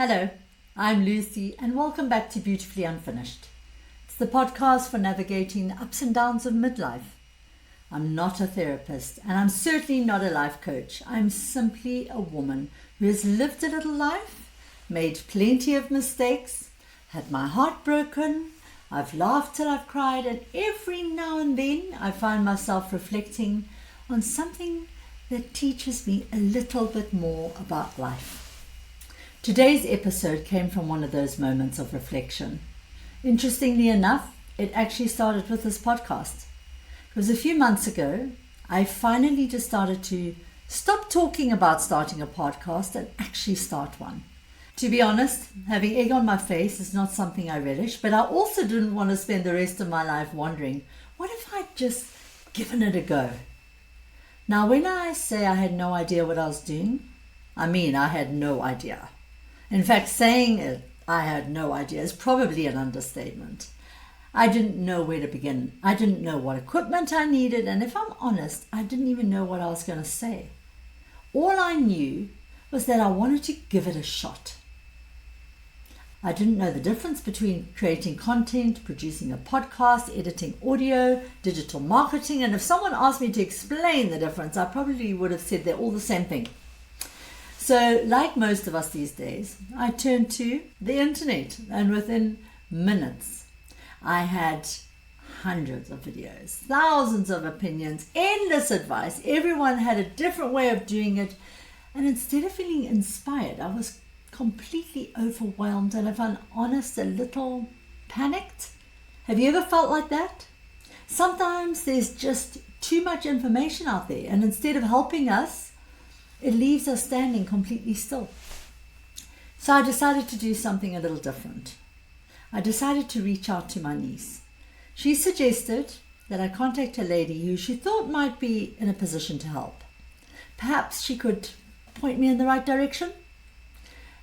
Hello, I'm Lucy, and welcome back to Beautifully Unfinished. It's the podcast for navigating the ups and downs of midlife. I'm not a therapist, and I'm certainly not a life coach. I'm simply a woman who has lived a little life, made plenty of mistakes, had my heart broken, I've laughed till I've cried, and every now and then I find myself reflecting on something that teaches me a little bit more about life. Today's episode came from one of those moments of reflection. Interestingly enough, it actually started with this podcast. It was a few months ago, I finally decided to stop talking about starting a podcast and actually start one. To be honest, having egg on my face is not something I relish, but I also didn't want to spend the rest of my life wondering, what if I'd just given it a go? Now, when I say I had no idea what I was doing, I mean I had no idea. In fact, saying it, I had no idea, is probably an understatement. I didn't know where to begin. I didn't know what equipment I needed, and if I'm honest, I didn't even know what I was going to say. All I knew was that I wanted to give it a shot. I didn't know the difference between creating content, producing a podcast, editing audio, digital marketing, and if someone asked me to explain the difference, I probably would have said they're all the same thing. So, like most of us these days, I turned to the internet, and within minutes, I had hundreds of videos, thousands of opinions, endless advice. Everyone had a different way of doing it, and instead of feeling inspired, I was completely overwhelmed, and if I'm honest, a little panicked. Have you ever felt like that? Sometimes there's just too much information out there, and instead of helping us, it leaves us standing completely still. So I decided to do something a little different. I decided to reach out to my niece. She suggested that I contact a lady who she thought might be in a position to help. Perhaps she could point me in the right direction.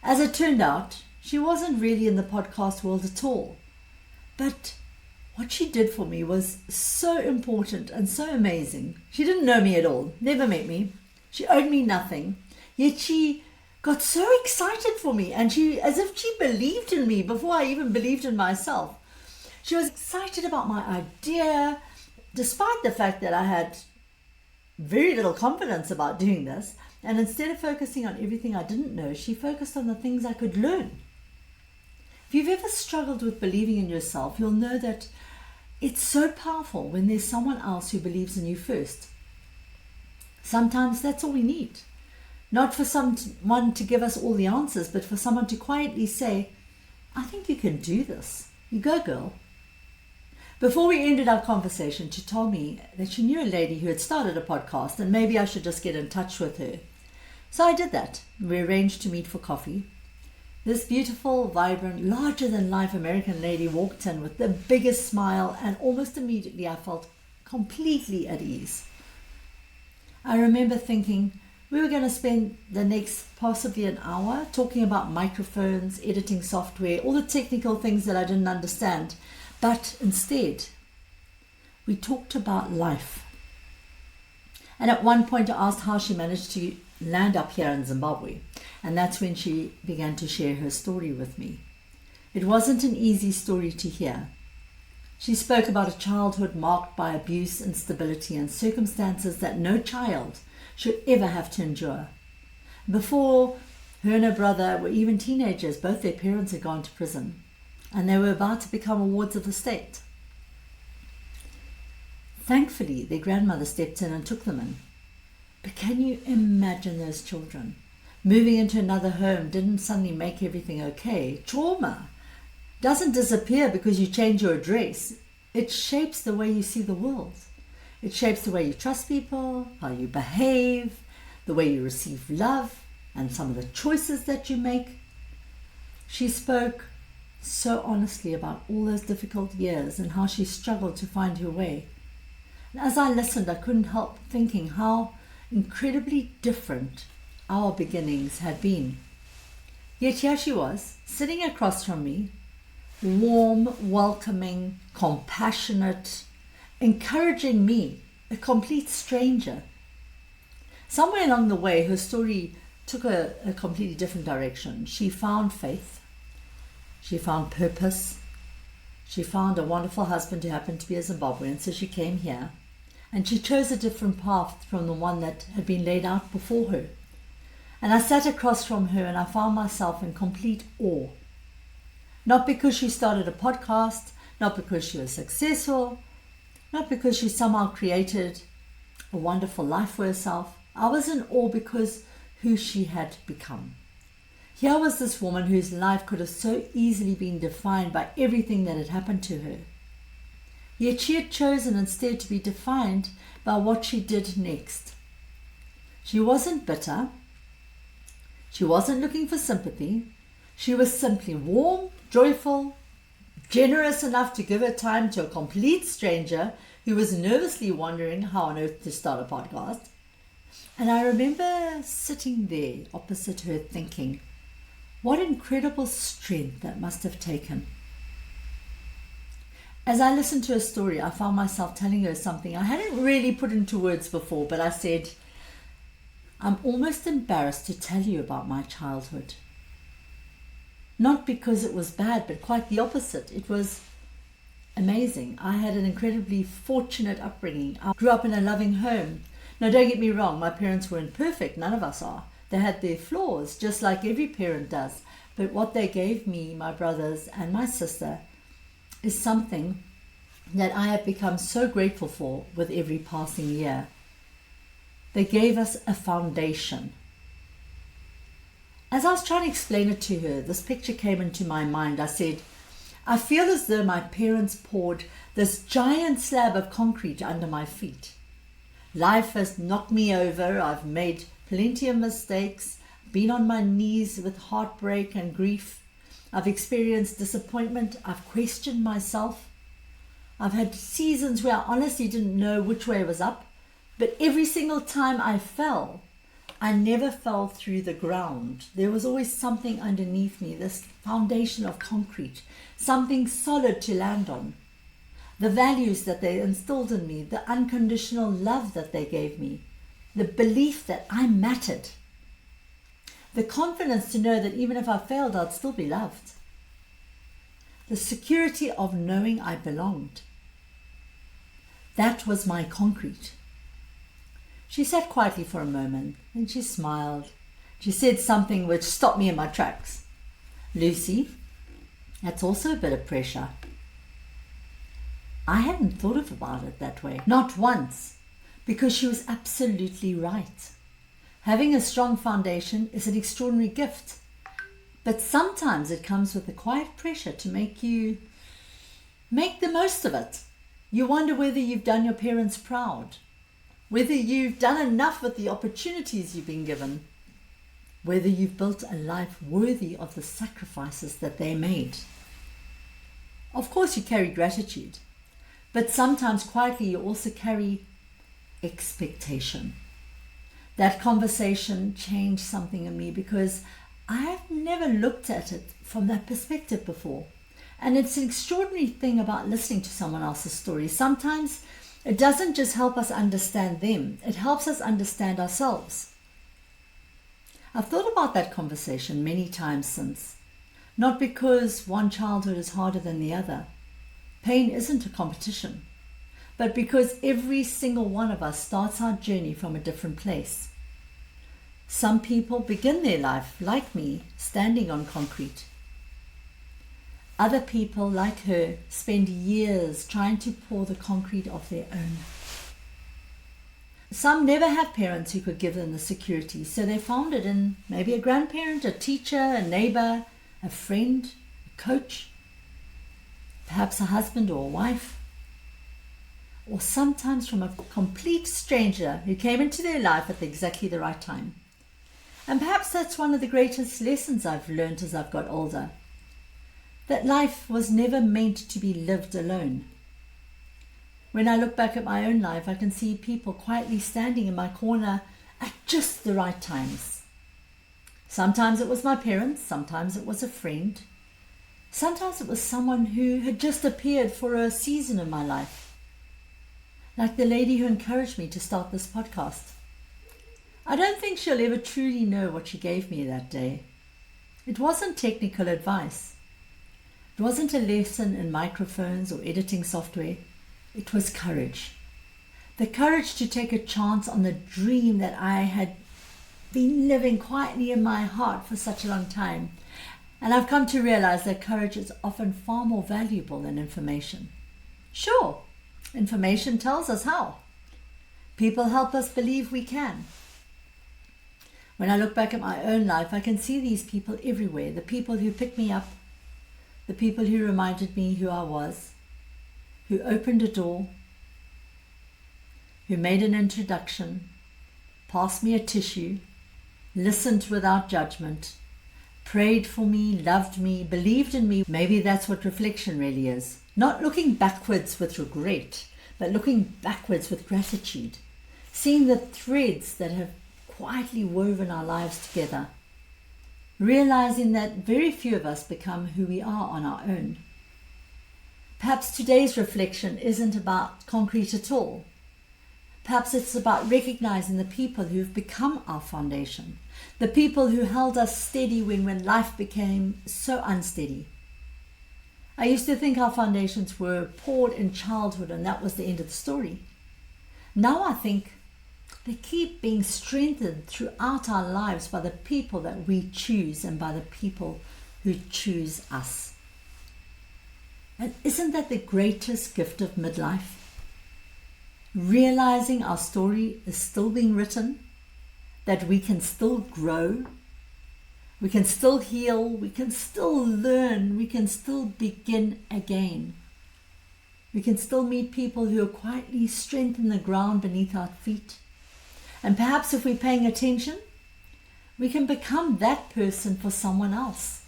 As it turned out, she wasn't really in the podcast world at all. But what she did for me was so important and so amazing. She didn't know me at all, never met me. She owed me nothing, yet she got so excited for me, and as if she believed in me before I even believed in myself. She was excited about my idea, despite the fact that I had very little confidence about doing this. And instead of focusing on everything I didn't know, she focused on the things I could learn. If you've ever struggled with believing in yourself, you'll know that it's so powerful when there's someone else who believes in you first. Sometimes that's all we need. Not for someone to give us all the answers, but for someone to quietly say, I think you can do this. You go, girl. Before we ended our conversation, she told me that she knew a lady who had started a podcast and maybe I should just get in touch with her. So I did that. We arranged to meet for coffee. This beautiful, vibrant, larger-than-life American lady walked in with the biggest smile, and almost immediately I felt completely at ease. I remember thinking we were going to spend the next possibly an hour talking about microphones, editing software, all the technical things that I didn't understand. But instead, we talked about life. And at one point I asked how she managed to land up here in Zimbabwe. And that's when she began to share her story with me. It wasn't an easy story to hear. She spoke about a childhood marked by abuse, instability, and circumstances that no child should ever have to endure. Before her and her brother were even teenagers, both their parents had gone to prison, and they were about to become wards of the state. Thankfully, their grandmother stepped in and took them in. But can you imagine those children? Moving into another home didn't suddenly make everything okay. Trauma doesn't disappear because you change your address. It shapes the way you see the world. It shapes the way you trust people, how you behave, the way you receive love, and some of the choices that you make. She spoke so honestly about all those difficult years and how she struggled to find her way. And as I listened, I couldn't help thinking how incredibly different our beginnings had been. Yet here she was, sitting across from me, warm, welcoming, compassionate, encouraging me, a complete stranger. Somewhere along the way, her story took a completely different direction. She found faith. She found purpose. She found a wonderful husband who happened to be a Zimbabwean, so she came here. And she chose a different path from the one that had been laid out before her. And I sat across from her and I found myself in complete awe. Not because she started a podcast, not because she was successful, not because she somehow created a wonderful life for herself. I was in awe because who she had become. Here was this woman whose life could have so easily been defined by everything that had happened to her. Yet she had chosen instead to be defined by what she did next. She wasn't bitter. She wasn't looking for sympathy. She was simply warm, joyful, generous enough to give her time to a complete stranger who was nervously wondering how on earth to start a podcast. And I remember sitting there opposite her thinking, what incredible strength that must have taken. As I listened to her story, I found myself telling her something I hadn't really put into words before, but I said, I'm almost embarrassed to tell you about my childhood. Not because it was bad, but quite the opposite. It was amazing. I had an incredibly fortunate upbringing. I grew up in a loving home. Now, don't get me wrong, my parents weren't perfect. None of us are. They had their flaws, just like every parent does. But what they gave me, my brothers and my sister, is something that I have become so grateful for with every passing year. They gave us a foundation. As I was trying to explain it to her, this picture came into my mind. I said, I feel as though my parents poured this giant slab of concrete under my feet. Life has knocked me over. I've made plenty of mistakes, been on my knees with heartbreak and grief. I've experienced disappointment. I've questioned myself. I've had seasons where I honestly didn't know which way was up. But every single time I fell, I never fell through the ground. There was always something underneath me, this foundation of concrete, something solid to land on. The values that they instilled in me, the unconditional love that they gave me, the belief that I mattered, the confidence to know that even if I failed, I'd still be loved, the security of knowing I belonged. That was my concrete. She sat quietly for a moment, then she smiled. She said something which stopped me in my tracks. Lucy, that's also a bit of pressure. I hadn't thought about it that way, not once, because she was absolutely right. Having a strong foundation is an extraordinary gift, but sometimes it comes with a quiet pressure to make you make the most of it. You wonder whether you've done your parents proud, whether you've done enough with the opportunities you've been given, whether you've built a life worthy of the sacrifices that they made. Of course, you carry gratitude, but sometimes quietly you also carry expectation. That conversation changed something in me because I have never looked at it from that perspective before. And it's an extraordinary thing about listening to someone else's story. Sometimes it doesn't just help us understand them, it helps us understand ourselves. I've thought about that conversation many times since. Not because one childhood is harder than the other. Pain isn't a competition. But because every single one of us starts our journey from a different place. Some people begin their life, like me, standing on concrete. Other people, like her, spend years trying to pour the concrete of their own. Some never have parents who could give them the security, so they found it in maybe a grandparent, a teacher, a neighbor, a friend, a coach, perhaps a husband or a wife, or sometimes from a complete stranger who came into their life at exactly the right time. And perhaps that's one of the greatest lessons I've learned as I've got older. That life was never meant to be lived alone. When I look back at my own life, I can see people quietly standing in my corner at just the right times. Sometimes it was my parents, sometimes it was a friend, sometimes it was someone who had just appeared for a season in my life. Like the lady who encouraged me to start this podcast. I don't think she'll ever truly know what she gave me that day. It wasn't technical advice. It wasn't a lesson in microphones or editing software. It was courage. The courage to take a chance on the dream that I had been living quietly in my heart for such a long time. And I've come to realize that courage is often far more valuable than information. Sure, information tells us how. People help us believe we can. When I look back at my own life, I can see these people everywhere. The people who picked me up, the people who reminded me who I was, who opened a door, who made an introduction, passed me a tissue, listened without judgment, prayed for me, loved me, believed in me. Maybe that's what reflection really is. Not looking backwards with regret, but looking backwards with gratitude. Seeing the threads that have quietly woven our lives together. Realizing that very few of us become who we are on our own. Perhaps today's reflection isn't about concrete at all. Perhaps it's about recognizing the people who've become our foundation, the people who held us steady when life became so unsteady. I used to think our foundations were poured in childhood and that was the end of the story. Now I think they keep being strengthened throughout our lives by the people that we choose and by the people who choose us. And isn't that the greatest gift of midlife? Realizing our story is still being written, that we can still grow, we can still heal, we can still learn, we can still begin again. We can still meet people who are quietly strengthening the ground beneath our feet. And perhaps if we're paying attention, we can become that person for someone else.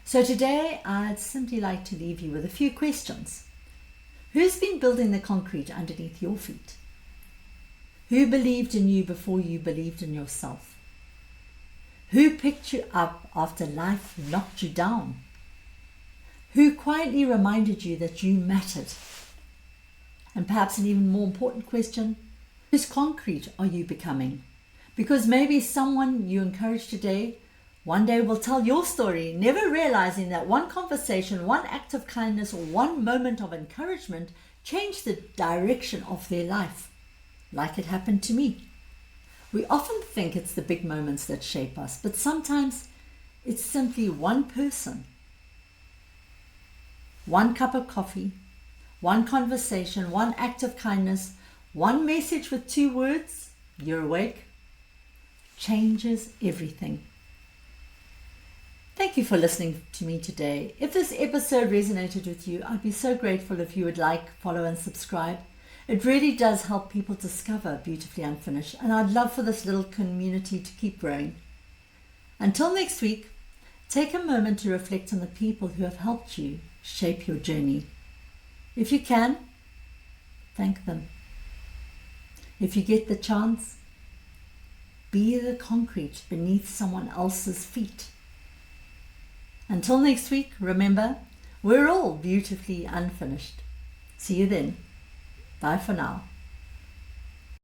So today, I'd simply like to leave you with a few questions. Who's been building the concrete underneath your feet? Who believed in you before you believed in yourself? Who picked you up after life knocked you down? Who quietly reminded you that you mattered? And perhaps an even more important question, whose concrete are you becoming? Because maybe someone you encourage today one day will tell your story, never realizing that one conversation, one act of kindness, or one moment of encouragement changed the direction of their life, like it happened to me. We often think it's the big moments that shape us, but sometimes it's simply one person, one cup of coffee, one conversation, one act of kindness, one message with 2 words, "You're awake," changes everything. Thank you for listening to me today. If this episode resonated with you, I'd be so grateful if you would like, follow and subscribe. It really does help people discover Beautifully Unfinished, and I'd love for this little community to keep growing. Until next week, take a moment to reflect on the people who have helped you shape your journey. If you can, thank them. If you get the chance, be the concrete beneath someone else's feet. Until next week, remember, we're all beautifully unfinished. See you then. Bye for now.